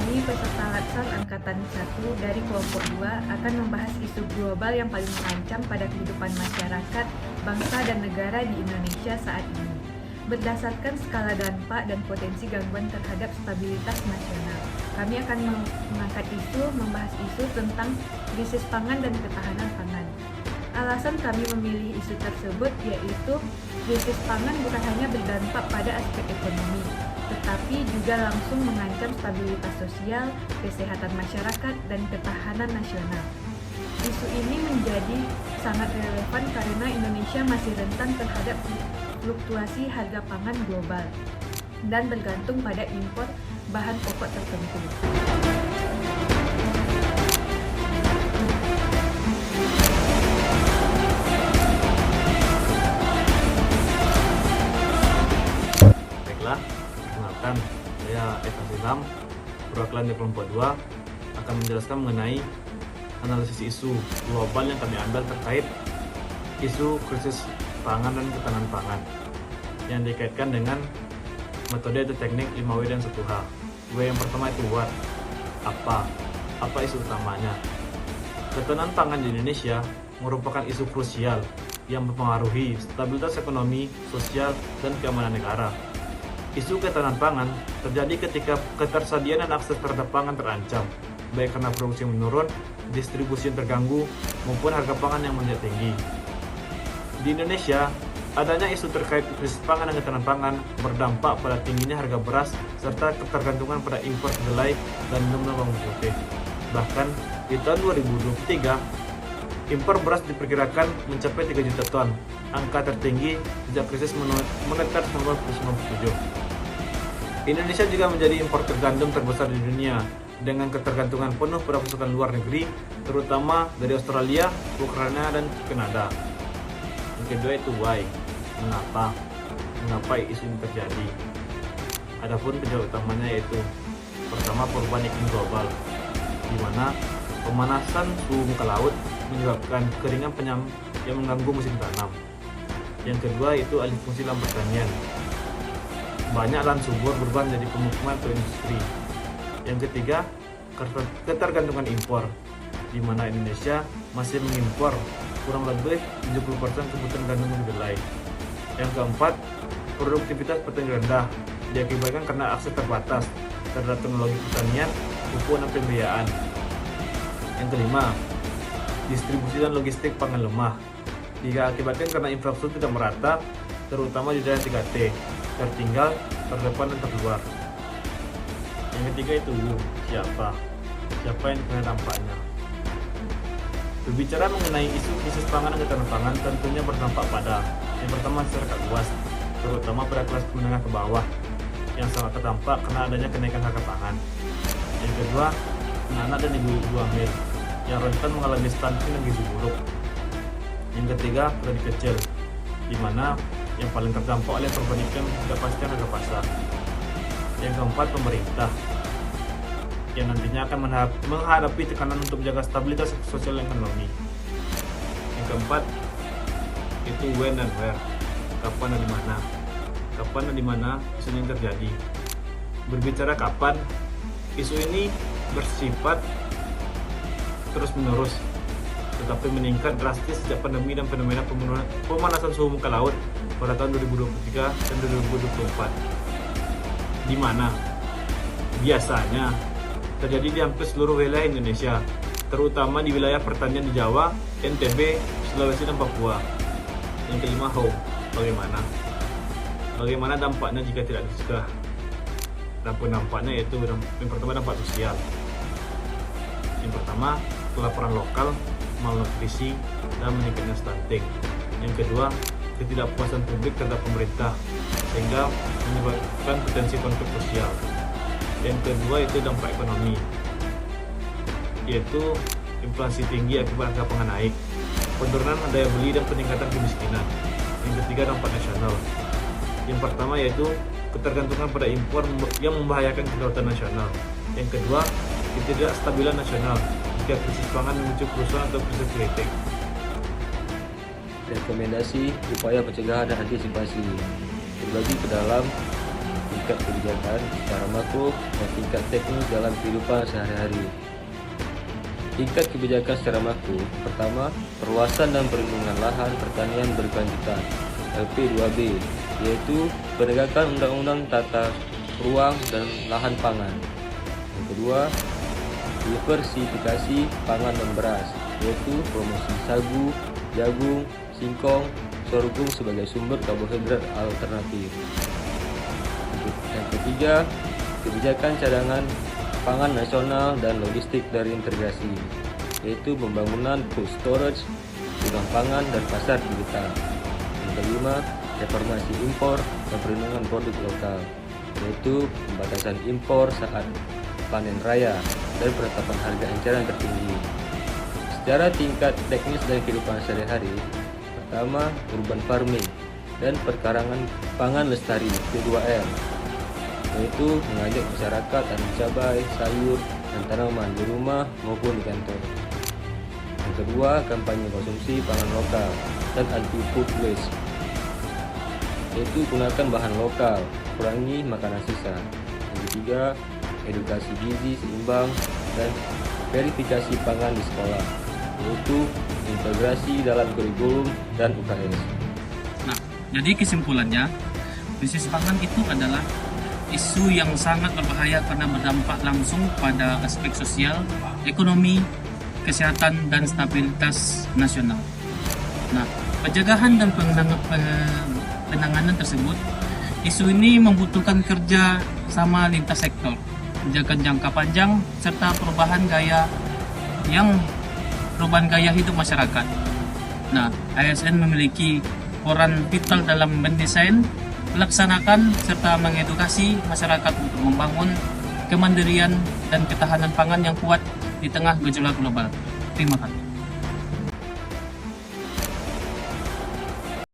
kami peserta Latsar Angkatan 1 dari kelompok 2 akan membahas isu global yang paling mengancam pada kehidupan masyarakat, bangsa dan negara di Indonesia saat ini. Berdasarkan skala dampak dan potensi gangguan terhadap stabilitas nasional, kami akan membahas isu tentang krisis pangan dan ketahanan pangan. Alasan kami memilih isu tersebut yaitu krisis pangan bukan hanya berdampak pada aspek ekonomi, tetapi juga langsung mengancam stabilitas sosial, kesehatan masyarakat, dan ketahanan nasional. Isu ini menjadi sangat relevan karena Indonesia masih rentan terhadap fluktuasi harga pangan global dan bergantung pada impor bahan pokok tertentu. Baiklah, perkenalkan, saya Eka Silam, perwakilan di kelompok 2 akan menjelaskan mengenai analisis isu global yang kami ambil terkait isu krisis pangan dan ketahanan pangan yang dikaitkan dengan metode atau teknik 5W dan 1H. W yang pertama itu what, apa isu utamanya. Ketahanan pangan di Indonesia merupakan isu krusial yang mempengaruhi stabilitas ekonomi, sosial, dan keamanan negara. Isu ketahanan pangan terjadi ketika ketersediaan dan akses terhadap pangan terancam, baik karena produksi yang menurun, distribusi yang terganggu, maupun harga pangan yang melonjak tinggi. Di Indonesia, adanya isu terkait krisis pangan dan ketahanan pangan berdampak pada tingginya harga beras serta ketergantungan pada impor kedelai dan minum bawang putih. Bahkan di tahun 2023, impor beras diperkirakan mencapai 3 juta ton, angka tertinggi sejak krisis moneter 1997. Indonesia juga menjadi importer gandum terbesar di dunia dengan ketergantungan penuh pada pasokan luar negeri, terutama dari Australia, Ukraina, dan Kanada. Yang kedua itu why, mengapa isu ini terjadi. Adapun penyebab utamanya yaitu pertama, perubahan iklim global, di mana pemanasan suhu muka laut menyebabkan keringan penyang yang mengganggu musim tanam. Yang kedua itu alih fungsi lahan pertanian. Banyak lahan subur berubah menjadi pemukiman atau industri. Yang ketiga, ketergantungan impor, di mana Indonesia masih mengimpor kurang lebih 70% kebutuhan gandum kedelai. Yang keempat, produktivitas petani rendah diakibatkan karena akses terbatas terhadap teknologi pertanian, pupuk dan pembiayaan. Yang kelima, distribusi dan logistik pangan lemah diakibatkan karena infrastruktur tidak merata, terutama di daerah 3T, tertinggal, terdepan, dan terluar. Yang ketiga itu siapa yang kena dampaknya. Berbicara mengenai isu krisis pangan dan ketahanan pangan tentunya berdampak pada yang pertama masyarakat luas, terutama pada kelas menengah ke bawah yang sangat terdampak karena adanya kenaikan harga pangan. Yang kedua, anak-anak dan ibu-ibu hamil yang rentan mengalami stunting dan gizi buruk. Yang ketiga, petani kecil, di mana yang paling terdampak oleh perbandingan ketidakpastian harga pasar. Yang keempat, pemerintah yang nantinya akan menghadapi tekanan untuk menjaga stabilitas sosial dan ekonomi. Yang keempat, itu when dan where, kapan dan di mana. Kapan dan di mana isu ini terjadi. Berbicara kapan, isu ini bersifat terus-menerus, tetapi meningkat drastis sejak pandemi dan fenomena pemanasan suhu muka laut pada tahun 2023 dan 2024. Di mana biasanya terjadi di hampir seluruh wilayah Indonesia, terutama di wilayah pertanian di Jawa, NTB, Sulawesi, dan Papua. Yang kelima, how, bagaimana dampaknya jika tidak dicegah. Dampaknya yaitu yang pertama dampak sosial. Yang pertama, kelaparan lokal, malnutrisi, dan meningkatnya stunting. Yang kedua, ketidakpuasan publik terhadap pemerintah sehingga menyebabkan potensi konflik sosial. Yang kedua itu dampak ekonomi, yaitu inflasi tinggi akibat harga pangan naik, penurunan daya beli dan peningkatan kemiskinan. Yang ketiga dampak nasional. Yang pertama yaitu ketergantungan pada impor yang membahayakan kedaulatan nasional. Yang kedua, ketidakstabilan nasional jika krisis pangan memicu kerusuhan atau krisis politik. Rekomendasi upaya pencegahan dan antisipasi terbagi ke dalam tingkat kebijakan secara makro dan tingkat teknis dalam kehidupan sehari-hari. Tingkat kebijakan secara makro, pertama, perluasan dan perlindungan lahan pertanian berkelanjutan (LP2B), yaitu penegakan Undang-Undang Tata Ruang dan Lahan Pangan. Yang kedua, diversifikasi pangan dan beras, yaitu promosi sagu, jagung, singkong, sorghum sebagai sumber karbohidrat alternatif. Yang ketiga, kebijakan cadangan pangan nasional dan logistik dari integrasi, yaitu pembangunan cold storage, gudang pangan dan pasar digital. Yang kelima, reformasi impor dan perlindungan produk lokal, yaitu pembatasan impor saat panen raya dan penetapan harga eceran tertinggi. Secara tingkat teknis dan kehidupan sehari-hari, pertama, urban farming dan perkarangan pangan lestari (P2R), yaitu mengajak masyarakat tanam cabai, sayur, dan tanaman di rumah maupun di kantor. Yang kedua, kampanye konsumsi pangan lokal dan anti food waste, yaitu gunakan bahan lokal, kurangi makanan sisa. Yang ketiga, edukasi gizi seimbang dan verifikasi pangan di sekolah, yaitu integrasi dalam kurikulum dan UKS. Nah, jadi kesimpulannya, krisis pangan itu adalah isu yang sangat berbahaya karena berdampak langsung pada aspek sosial, ekonomi, kesehatan, dan stabilitas nasional. Nah, pencegahan dan penanganan tersebut, isu ini membutuhkan kerja sama lintas sektor, kebijakan jangka panjang, serta perubahan gaya hidup masyarakat. Nah, ASN memiliki peran vital dalam mendesain, melaksanakan, serta mengedukasi masyarakat untuk membangun kemandirian dan ketahanan pangan yang kuat di tengah gejolak global. Terima kasih.